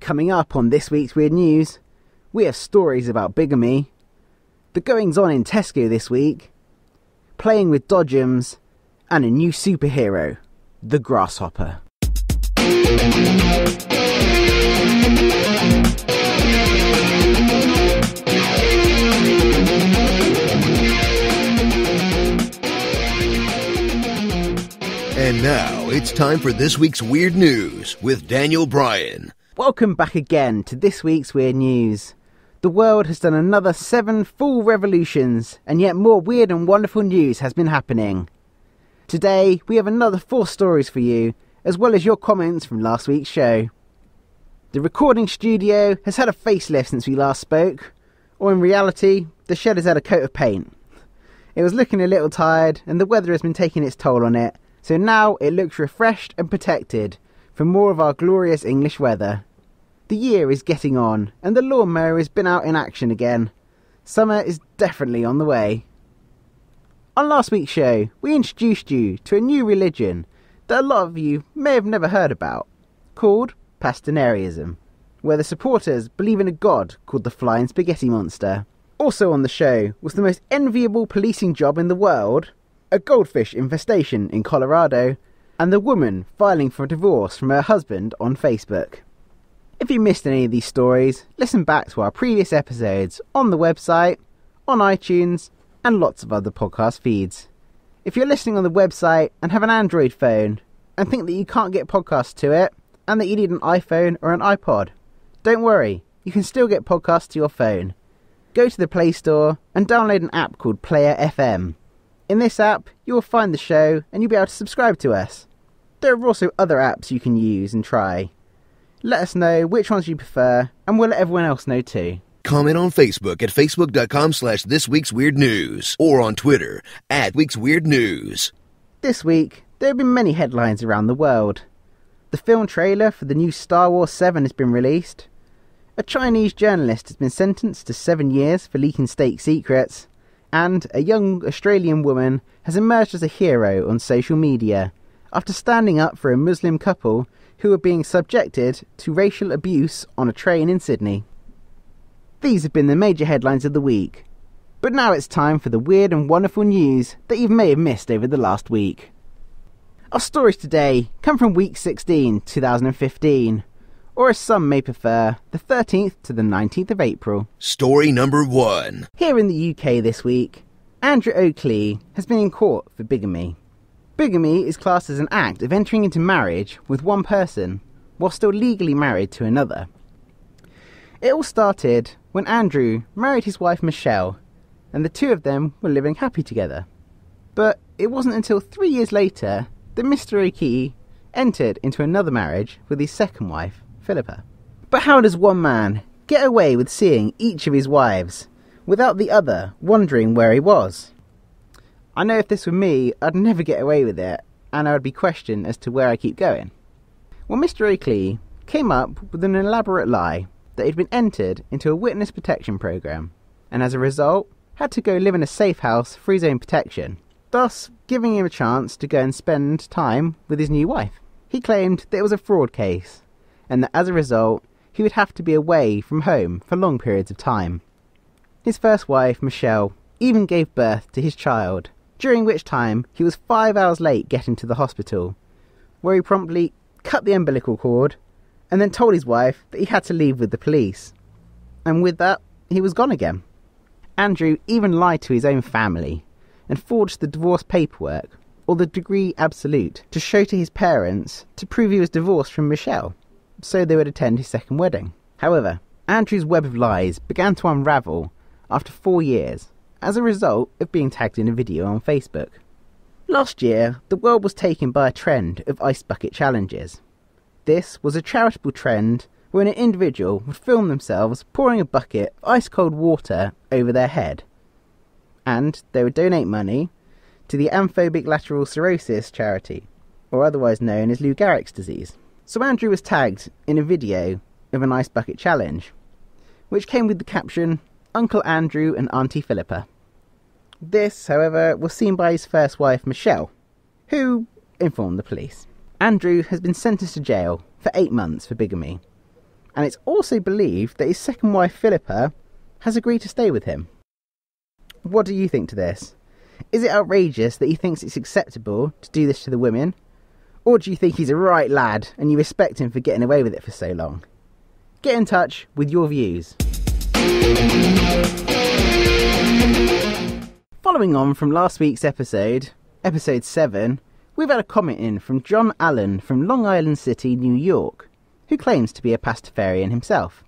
Coming up on this week's Weird News, we have stories about bigamy, the goings-on in Tesco this week, playing with Dodgems, and a new superhero, the grasshopper. And now, it's time for this week's Weird News with Daniel Bryan. Welcome back again to this week's Weird News. The world has done another 7 full revolutions, and yet more weird and wonderful news has been happening. Today, we have another 4 stories for you, as well as your comments from last week's show. The recording studio has had a facelift since we last spoke, or in reality, the shed has had a coat of paint. It was looking a little tired, and the weather has been taking its toll on it, so now it looks refreshed and protected from more of our glorious English weather. The year is getting on, and the lawnmower has been out in action again. Summer is definitely on the way. On last week's show, we introduced you to a new religion that a lot of you may have never heard about, called Pastorarianism, where the supporters believe in a god called the Flying Spaghetti Monster. Also on the show was the most enviable policing job in the world, a goldfish infestation in Colorado, and the woman filing for divorce from her husband on Facebook. If you missed any of these stories, listen back to our previous episodes on the website, on iTunes, and lots of other podcast feeds. If you're listening on the website and have an Android phone and think that you can't get podcasts to it, and that you need an iPhone or an iPod, don't worry, you can still get podcasts to your phone. Go to the Play Store and download an app called Player FM. In this app, you will find the show and you'll be able to subscribe to us. There are also other apps you can use and try. Let us know which ones you prefer, and we'll let everyone else know too. Comment on Facebook at facebook.com/thisweeksweirdnews or on Twitter @weeksweirdnews. This week, there have been many headlines around the world. The film trailer for the new Star Wars 7 has been released. A Chinese journalist has been sentenced to 7 years for leaking state secrets. And a young Australian woman has emerged as a hero on social media after standing up for a Muslim couple who were being subjected to racial abuse on a train in Sydney. These have been the major headlines of the week. But now it's time for the weird and wonderful news that you may have missed over the last week. Our stories today come from week 16, 2015, or as some may prefer, the 13th to the 19th of April. Story number 1. Here in the UK this week, Andrew Oakley has been in court for bigamy. Bigamy is classed as an act of entering into marriage with one person while still legally married to another. It all started when Andrew married his wife Michelle, and the two of them were living happy together. But it wasn't until 3 years later that Mr. Oakley entered into another marriage with his second wife, Philippa. But how does one man get away with seeing each of his wives without the other wondering where he was? I know if this were me, I'd never get away with it, and I would be questioned as to where I keep going. Well, Mr. Oakley came up with an elaborate lie that he'd been entered into a witness protection program, and as a result, had to go live in a safe house for his own protection, thus giving him a chance to go and spend time with his new wife. He claimed that it was a fraud case, and that as a result, he would have to be away from home for long periods of time. His first wife, Michelle, even gave birth to his child, during which time he was 5 hours late getting to the hospital, where he promptly cut the umbilical cord and then told his wife that he had to leave with the police. And with that, he was gone again. Andrew even lied to his own family and forged the divorce paperwork, or the degree absolute, to show to his parents to prove he was divorced from Michelle, so they would attend his second wedding. However, Andrew's web of lies began to unravel after 4 years, as a result of being tagged in a video on Facebook. Last year, the world was taken by a trend of ice bucket challenges. This was a charitable trend where an individual would film themselves pouring a bucket of ice-cold water over their head, and they would donate money to the Amphobic Lateral Sclerosis charity, or otherwise known as Lou Gehrig's disease. So Andrew was tagged in a video of an ice bucket challenge, which came with the caption, Uncle Andrew and Auntie Philippa. This, however, was seen by his first wife, Michelle, who informed the police. Andrew has been sentenced to jail for 8 months for bigamy, and it's also believed that his second wife Philippa has agreed to stay with him. What do you think to this? Is it outrageous that he thinks it's acceptable to do this to the women? Or do you think he's a right lad and you respect him for getting away with it for so long? Get in touch with your views. Following on from last week's episode 7, we've had a comment in from John Allen from Long Island City, New York, who claims to be a pastafarian himself.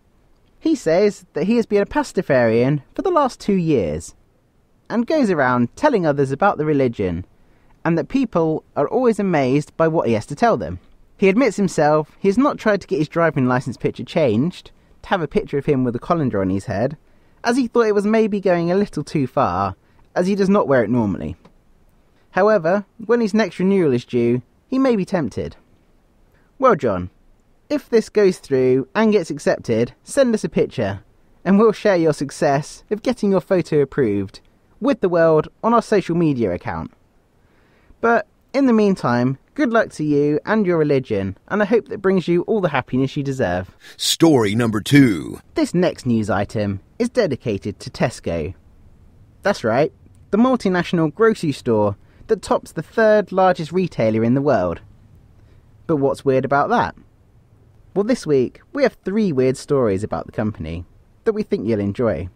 He says that he has been a pastafarian for the last 2 years, and goes around telling others about the religion, and that people are always amazed by what he has to tell them. He admits himself he has not tried to get his driving licence picture changed to have a picture of him with a colander on his head, as he thought it was maybe going a little too far, as he does not wear it normally. However, when his next renewal is due, he may be tempted. Well, John, if this goes through and gets accepted, send us a picture, and we'll share your success of getting your photo approved with the world on our social media account. But in the meantime, good luck to you and your religion, and I hope that brings you all the happiness you deserve. Story number 2. This next news item is dedicated to Tesco. That's right, the multinational grocery store that tops the 3rd largest retailer in the world. But what's weird about that? Well, this week we have 3 weird stories about the company that we think you'll enjoy.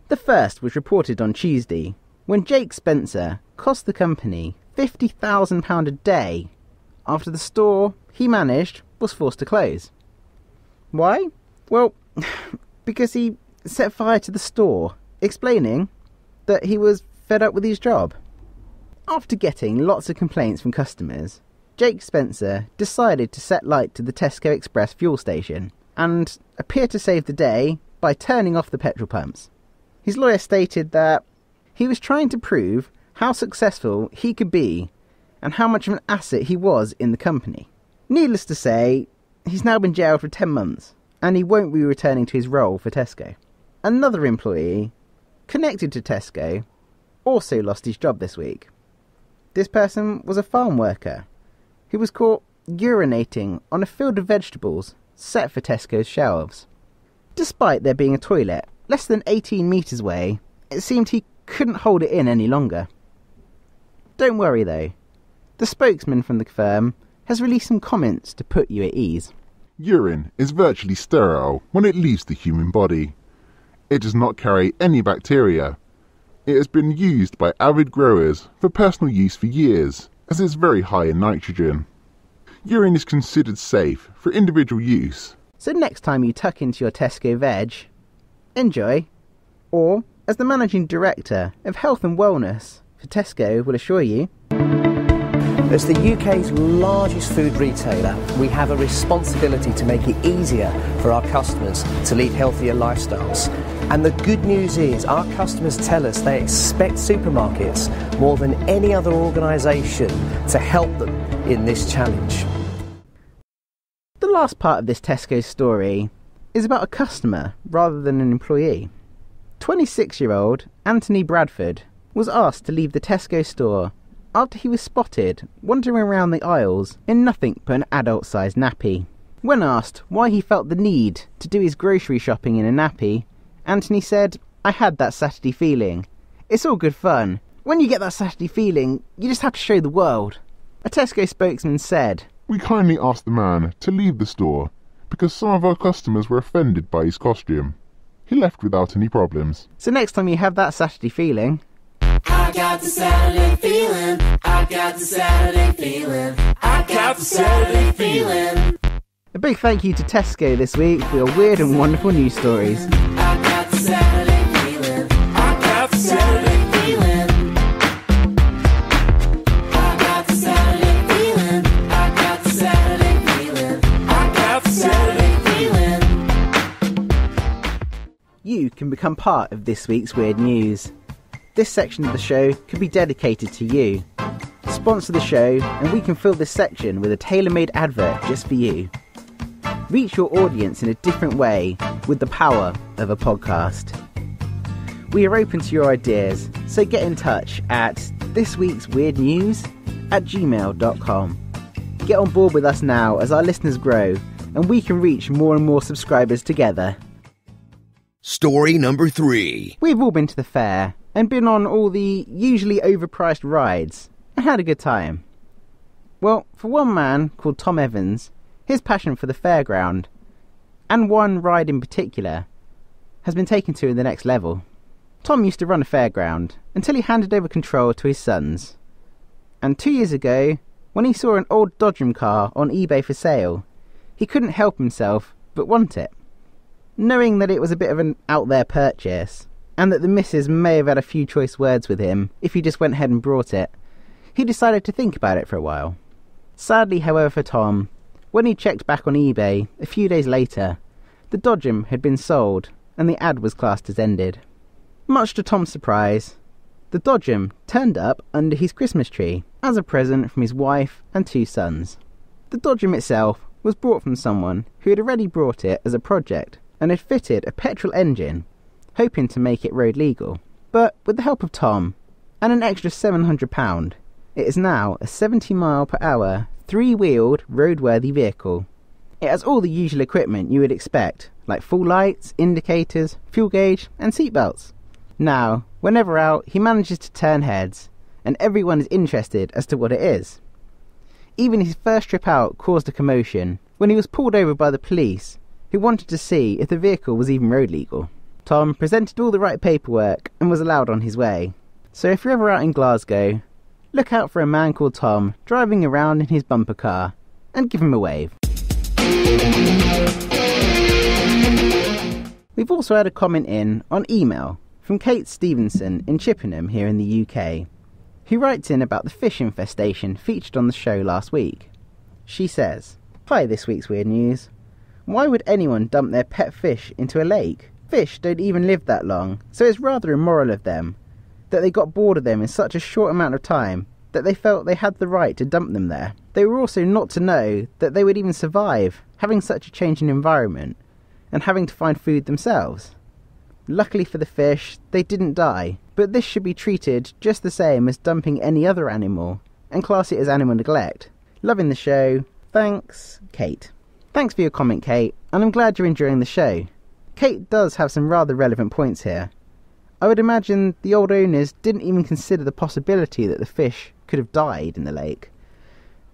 The first was reported on Tuesday, when Jake Spencer cost the company £50,000 a day after the store he managed was forced to close. Why? Well, because he set fire to the store, explaining that he was fed up with his job. After getting lots of complaints from customers, Jake Spencer decided to set light to the Tesco Express fuel station and appear to save the day by turning off the petrol pumps. His lawyer stated that he was trying to prove how successful he could be and how much of an asset he was in the company. Needless to say, he's now been jailed for 10 months and he won't be returning to his role for Tesco. Another employee connected to Tesco also lost his job this week. This person was a farm worker who was caught urinating on a field of vegetables set for Tesco's shelves. Despite there being a toilet less than 18 metres away, it seemed he couldn't hold it in any longer. Don't worry though, the spokesman from the firm has released some comments to put you at ease. Urine is virtually sterile when it leaves the human body. It does not carry any bacteria. It has been used by avid growers for personal use for years, as it's very high in nitrogen. Urine is considered safe for individual use. So next time you tuck into your Tesco veg, enjoy. Or, as the managing director of health and wellness for Tesco will assure you, as the UK's largest food retailer, we have a responsibility to make it easier for our customers to lead healthier lifestyles. And the good news is our customers tell us they expect supermarkets more than any other organisation to help them in this challenge. The last part of this Tesco story is about a customer rather than an employee. 26-year-old Anthony Bradford was asked to leave the Tesco store after he was spotted wandering around the aisles in nothing but an adult-sized nappy. When asked why he felt the need to do his grocery shopping in a nappy, Anthony said, "I had that Saturday feeling. It's all good fun. When you get that Saturday feeling, you just have to show the world." A Tesco spokesman said, We kindly asked the man to leave the store because some of our customers were offended by his costume. He left without any problems. So next time you have that Saturday feeling, I got the Saturday feeling. I got the Saturday feeling. I got the Saturday feeling. a big thank you to Tesco this week for your weird and wonderful news stories. I got the Saturday feeling. I got the Saturday feeling. I got the Saturday feeling. I got the Saturday feeling. I got the Saturday feeling. You can become part of this week's weird news. This section of the show could be dedicated to you. Sponsor the show and we can fill this section with a tailor-made advert just for you. Reach your audience in a different way with the power of a podcast. We are open to your ideas, so get in touch at thisweeksweirdnews@gmail.com. Get on board with us now as our listeners grow and we can reach more and more subscribers together. Story number 3. We've all been to the fair and been on all the usually overpriced rides and had a good time. Well, for one man called Tom Evans, his passion for the fairground, and one ride in particular, has been taken to the next level. Tom used to run a fairground until he handed over control to his sons. And 2 years ago, when he saw an old Dodgem car on eBay for sale, he couldn't help himself but want it. Knowing that it was a bit of an out-there purchase, and that the missus may have had a few choice words with him if he just went ahead and brought it, he decided to think about it for a while. Sadly, however, for Tom, when he checked back on eBay a few days later, the Dodgem had been sold and the ad was classed as ended. Much to Tom's surprise, the Dodgem turned up under his Christmas tree as a present from his wife and 2 sons. The Dodgem itself was bought from someone who had already brought it as a project and had fitted a petrol engine, hoping to make it road legal. But with the help of Tom and an extra £700, it is now a 70 mile per hour, 3-wheeled, roadworthy vehicle. It has all the usual equipment you would expect, like full lights, indicators, fuel gauge and seatbelts. Now, whenever out, he manages to turn heads, and everyone is interested as to what it is. Even his first trip out caused a commotion when he was pulled over by the police, who wanted to see if the vehicle was even road legal. Tom presented all the right paperwork and was allowed on his way. So if you're ever out in Glasgow, look out for a man called Tom driving around in his bumper car, and give him a wave. We've also had a comment in on email from Kate Stevenson in Chippenham here in the UK, who writes in about the fish infestation featured on the show last week. She says, "Hi, this week's Weird News. Why would anyone dump their pet fish into a lake? Fish don't even live that long, so it's rather immoral of them that they got bored of them in such a short amount of time that they felt they had the right to dump them there. They were also not to know that they would even survive having such a changing environment and having to find food themselves. Luckily for the fish, they didn't die, but this should be treated just the same as dumping any other animal and class it as animal neglect. Loving the show. Thanks, Kate." Thanks for your comment, Kate, and I'm glad you're enjoying the show. Kate does have some rather relevant points here. I would imagine the old owners didn't even consider the possibility that the fish could have died in the lake,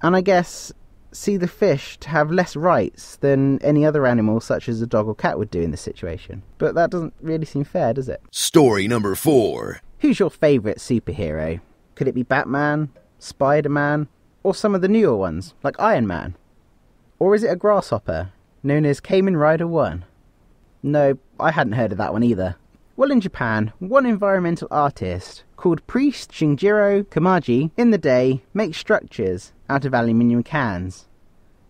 and I guess see the fish to have less rights than any other animal such as a dog or cat would do in this situation. But that doesn't really seem fair, does it? Story number 4. Who's your favourite superhero? Could it be Batman, Spider-Man, or some of the newer ones, like Iron Man? Or is it a grasshopper, known as Kamen Rider 1? No, I hadn't heard of that one either. Well, in Japan, one environmental artist called Priest Shinjiro Kamaji in the day makes structures out of aluminium cans.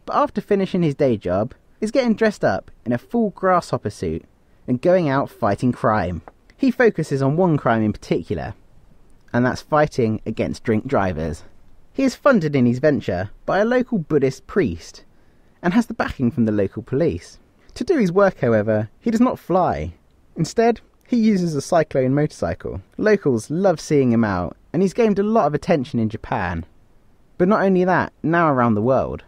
But after finishing his day job, is getting dressed up in a full grasshopper suit and going out fighting crime. He focuses on one crime in particular, and that's fighting against drink drivers. He is funded in his venture by a local Buddhist priest and has the backing from the local police. To do his work, however, he does not fly. Instead, he uses a cyclone motorcycle. Locals love seeing him out, and he's gained a lot of attention in Japan. But not only that, now around the world.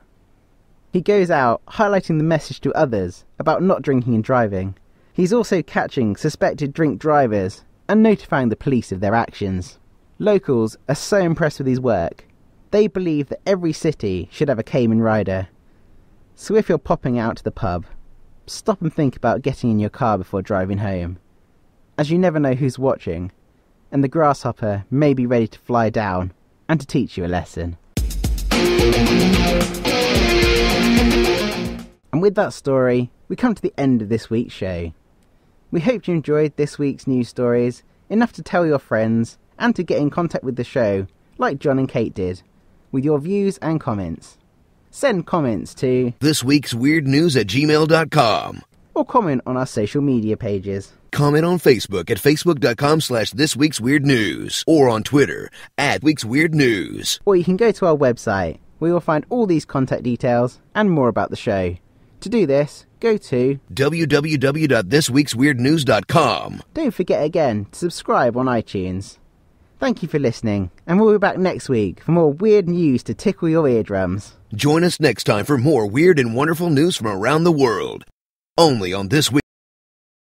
He goes out highlighting the message to others about not drinking and driving. He's also catching suspected drink drivers and notifying the police of their actions. Locals are so impressed with his work, they believe that every city should have a Kamen Rider. So if you're popping out to the pub, stop and think about getting in your car before driving home, as you never know who's watching, and the grasshopper may be ready to fly down and to teach you a lesson. And with that story, we come to the end of this week's show. We hope you enjoyed this week's news stories enough to tell your friends and to get in contact with the show, like John and Kate did, with your views and comments. Send comments to thisweeksweirdnews@gmail.com or comment on our social media pages. Comment on Facebook at facebook.com/thisweeksweirdnews or on Twitter @weeksweirdnews. Or you can go to our website, where you'll find all these contact details and more about the show. To do this, go to www.thisweeksweirdnews.com. Don't forget again to subscribe on iTunes. Thank you for listening, and we'll be back next week for more weird news to tickle your eardrums. Join us next time for more weird and wonderful news from around the world. Only on This Week.